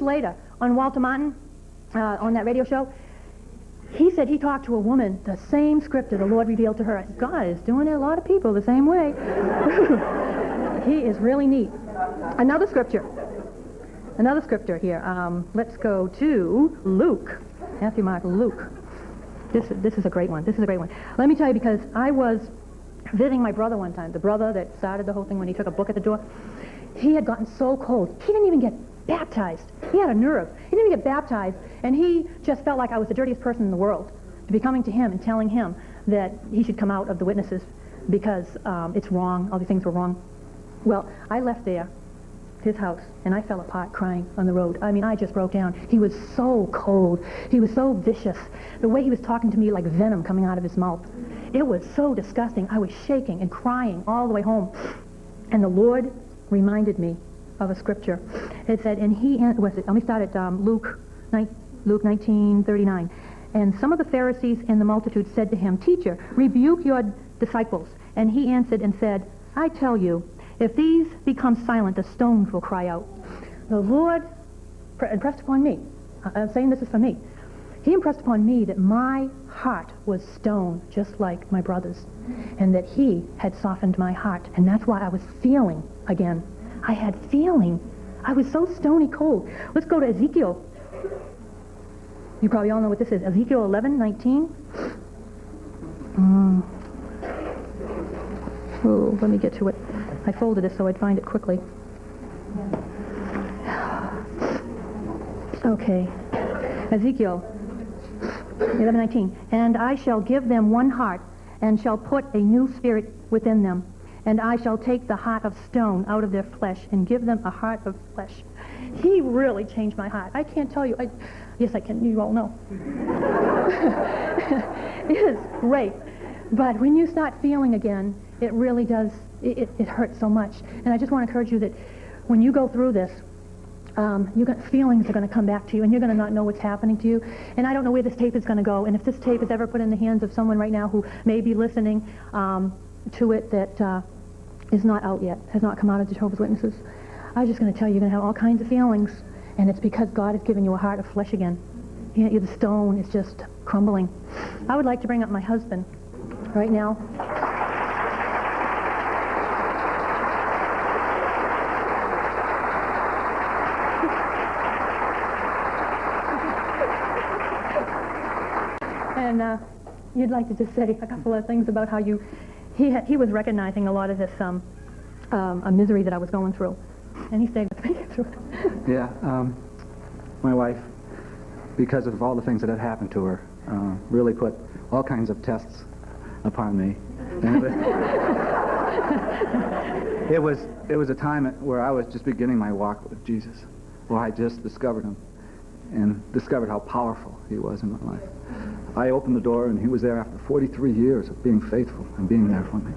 years later, on Walter Martin, on that radio show, he said he talked to a woman, the same scripture the Lord revealed to her. God is doing it a lot of people the same way. He is really neat. Another scripture here. Let's go to Luke. Matthew, Mark, Luke. This is a great one. Let me tell you, because I was visiting my brother one time, the brother that started the whole thing when he took a book at the door. He had gotten so cold. He didn't even get baptized. He had a nerve. He didn't even get baptized, and he just felt like I was the dirtiest person in the world to be coming to him and telling him that he should come out of the witnesses because it's wrong. All these things were wrong. Well, I left there, his house, and I fell apart crying on the road. I mean, I just broke down. He was so cold. He was so vicious. The way he was talking to me, like venom coming out of his mouth. It was so disgusting. I was shaking and crying all the way home. And the Lord reminded me of a scripture. It said, let me start at Luke 19:39. And some of the Pharisees in the multitude said to him, "Teacher, rebuke your disciples." And he answered and said, "I tell you, if these become silent, the stones will cry out." The Lord impressed upon me, I'm saying this is for me, he impressed upon me that my heart was stone, just like my brother's, and that he had softened my heart, and that's why I was feeling again. I had feeling. I was so stony cold. Let's go to Ezekiel. You probably all know what this is. Ezekiel 11:19. Oh, let me get to it. I folded it so I'd find it quickly. Okay. Ezekiel 11:19. And I shall give them one heart, and shall put a new spirit within them. And I shall take the heart of stone out of their flesh, and give them a heart of flesh. He really changed my heart. I can't tell you. Yes, I can. You all know. It is great. But when you start feeling again, it really does, it hurts so much. And I just want to encourage you that when you go through this, feelings are going to come back to you, and you're going to not know what's happening to you. And I don't know where this tape is going to go. And if this tape is ever put in the hands of someone right now who may be listening to it that is not out yet, has not come out of Jehovah's Witnesses, I'm just going to tell you, you're going to have all kinds of feelings, and it's because God has given you a heart of flesh again. The stone is just crumbling. I would like to bring up my husband right now. And you'd like to just say a couple of things about how he was recognizing a lot of this a misery that I was going through, and he stayed with me through it. Yeah, my wife, because of all the things that had happened to her, really put all kinds of tests upon me. And it was a time where I was just beginning my walk with Jesus, where I just discovered him and discovered how powerful he was in my life. I opened the door, and he was there after 43 years of being faithful and being there for me.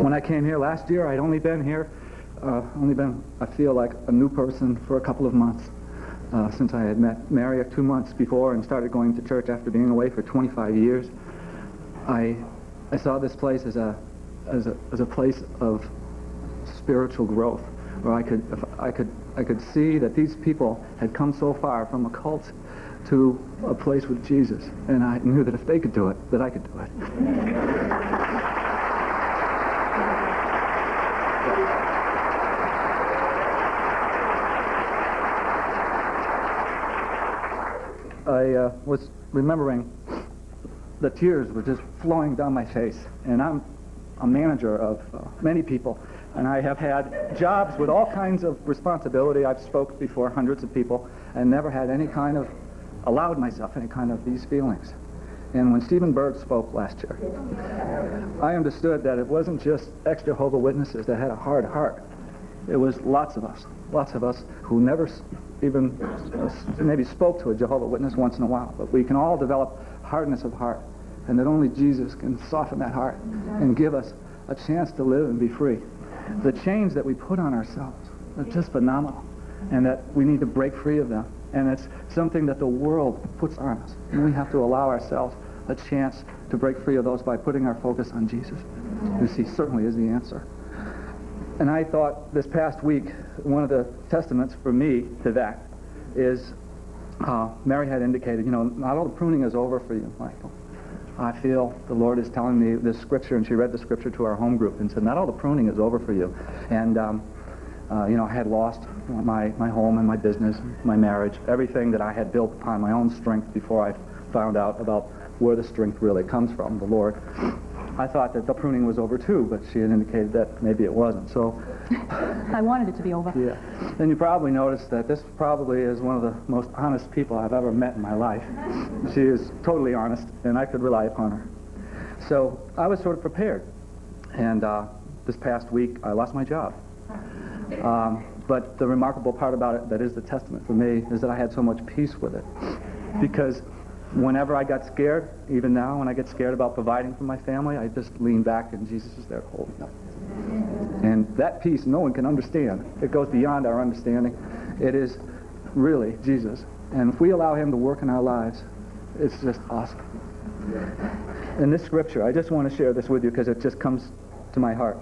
When I came here last year, I'd only been here, I feel like, a new person for a couple of months. Since I had met Mary 2 months before and started going to church after being away for 25 years, I saw this place as a place of spiritual growth, where I could see that these people had come so far from a cult to a place with Jesus, and I knew that if they could do it, that I could do it. I was remembering the tears were just flowing down my face, and I'm a manager of many people, and I have had jobs with all kinds of responsibility. I've spoke before hundreds of people and never had allowed myself any kind of these feelings. And when Stephen Berg spoke last year, I understood that it wasn't just ex-Jehovah Witnesses that had a hard heart. It was lots of us who never even maybe spoke to a Jehovah Witness once in a while, but we can all develop hardness of heart, and that only Jesus can soften that heart and give us a chance to live and be free. The chains that we put on ourselves are just phenomenal, and that we need to break free of them, and it's something that the world puts on us, and we have to allow ourselves a chance to break free of those by putting our focus on Jesus. who he certainly is the answer. And I thought this past week, one of the testaments for me to that is Mary had indicated, not all the pruning is over for you, Michael. I feel the Lord is telling me this scripture, and she read the scripture to our home group and said, not all the pruning is over for you. And, I had lost my home and my business, my marriage, everything that I had built upon my own strength before I found out about where the strength really comes from, the Lord. I thought that the pruning was over too, but she had indicated that maybe it wasn't. So I wanted it to be over. yeah. Then you probably noticed that this probably is one of the most honest people I've ever met in my life. She is totally honest, and I could rely upon her. So I was sort of prepared. And this past week, I lost my job. But the remarkable part about it, that is the testament for me, is that I had so much peace with it. Because whenever I got scared, even now when I get scared about providing for my family, I just lean back and Jesus is there holding me up. And that peace no one can understand. It goes beyond our understanding. It is really Jesus. And if we allow him to work in our lives, it's just awesome. In this scripture, I just want to share this with you because it just comes to my heart.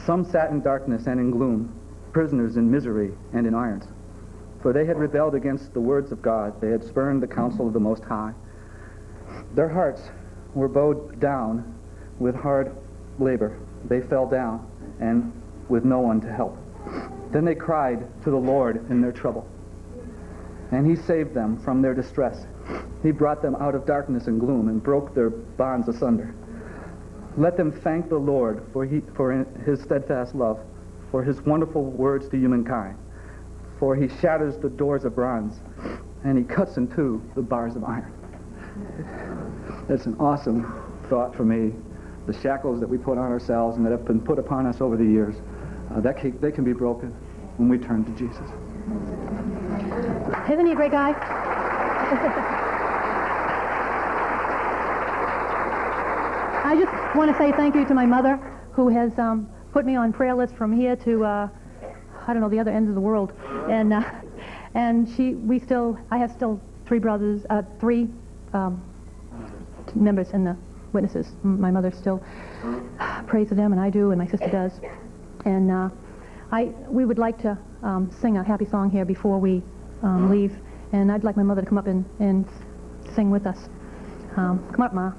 Some sat in darkness and in gloom, prisoners in misery and in irons. For they had rebelled against the words of God. They had spurned the counsel of the Most High. Their hearts were bowed down with hard labor. They fell down, and with no one to help. Then they cried to the Lord in their trouble, and he saved them from their distress. He brought them out of darkness and gloom and broke their bonds asunder. Let them thank the Lord for his steadfast love, for his wonderful words to humankind. For he shatters the doors of bronze, and he cuts in two the bars of iron. That's an awesome thought for me. The shackles that we put on ourselves and that have been put upon us over the years, they can be broken when we turn to Jesus. Isn't he a great guy? I just want to say thank you to my mother, who has put me on prayer lists from here to the other ends of the world, and I have still three members in the witnesses. My mother still prays to them, and I do, and my sister does. And we would like to sing a happy song here before we leave, and I'd like my mother to come up and sing with us. Come up, Ma.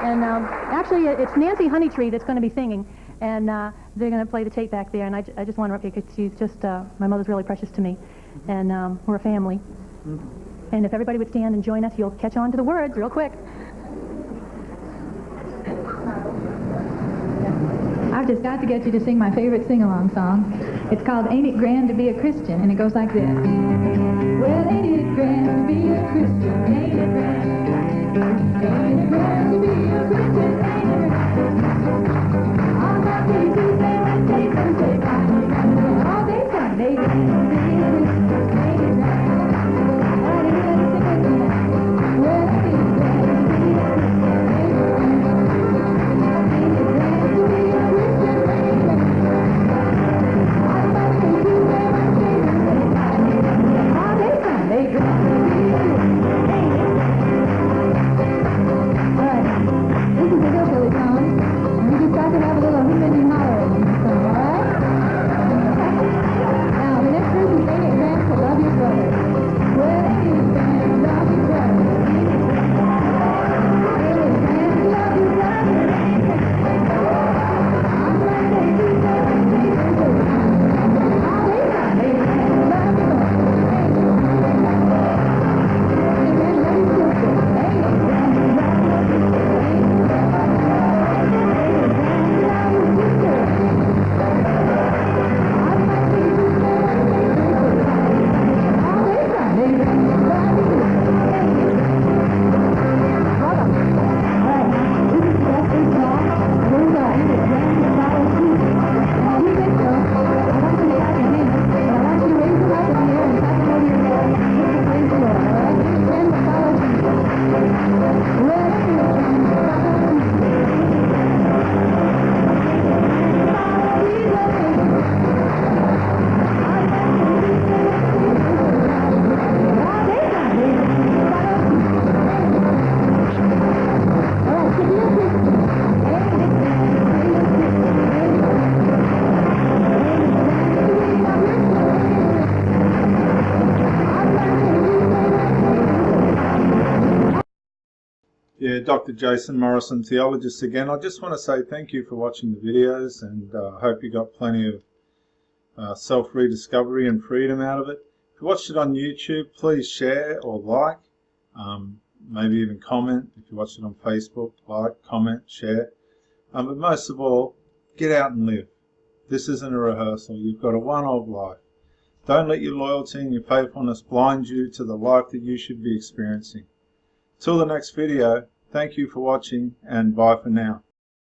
And actually, it's Nancy Honeytree that's going to be singing, and they're going to play the tape back there. And I just want her up here because she's just, my mother's really precious to me, and we're a family. And if everybody would stand and join us, you'll catch on to the words real quick. I've just got to get you to sing my favorite sing-along song. It's called Ain't It Grand to Be a Christian, and it goes like this. Well, ain't it grand to be a Christian? Ain't it grand? Ain't it grand to be a Christian? Ain't it grand? On Monday, Tuesday, Wednesday, Thursday, Friday, Saturday, all day Sunday, grand to be a Christian. Ain't it grand? Well, ain't it grand to be a Christian? Well, ain't it grand to be a Christian? Ain't it grand? Ain't it grand to be a Christian? Ain't it grand? On Monday, Tuesday, Wednesday, Thursday, Friday, Saturday, all day Sunday, grand to be a Christian. Ain't it grand? All right. This is a little Dr. Jason Morrison, theologist again. I just want to say thank you for watching the videos, and I hope you got plenty of self-rediscovery and freedom out of it. If you watched it on YouTube, please share or like, maybe even comment. If you watched it on Facebook, like, comment, share. But most of all, get out and live. This isn't a rehearsal. You've got a one-off life. Don't let your loyalty and your faithfulness blind you to the life that you should be experiencing. Till the next video, thank you for watching, and bye for now.